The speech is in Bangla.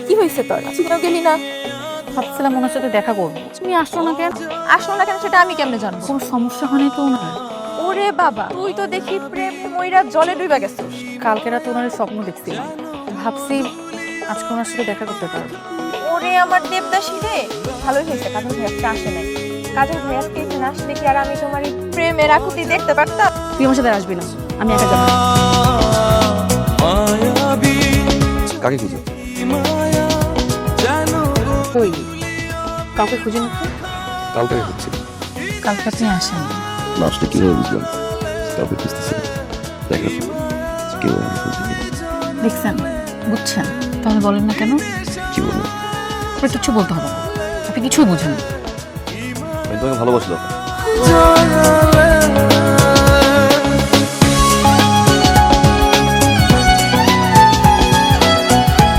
কি হয়েছে তোর? তুইও গেলি না? ভাবছিলাম ওনার সাথে দেখা করবো, তুমি আসলো না কেন? আসলো না কেন সেটা আমি কেমনে জানবো? কোনো সমস্যা হয়নি তো ওনার? ওরে বাবা, তুই তো দেখি প্রেম মইরা জলে ডুইবা গেছিস। কালকে রাতে ওনার স্বপ্ন দেখছিলাম, ভাবছি আজকে ওনার সাথে দেখা করতে পারবো। ওরে আমার দেবদাসী রে, ভালোই হয়েছে কাজল ভাইয়াজকে আসে নাই। কাজল ভাইয়াজকে এখানে আসলে কি আর আমি তোমার এই প্রেমের আকুতি দেখতে পারতাম? তুই আমার সাথে আসবি না, আমি একা যাবো। কাকে খুঁজো? কই কাউকে খুঁজে না তো? কাউকে খুঁজছি। কালকে আপনি আসেন। না আসলে কিভাবে বুঝলাম কাউকে খুঁজতেছি? দেখা কেউ আমাকে খুঁজেনি। দেখছেন, বুঝছেন? তাহলে বলেন না কেন? কি বলবো? আপনার কিছু বলতে হবে না, আপনি কিছুই বুঝেন না। আমি তোমাকে ভালোবাসলাম।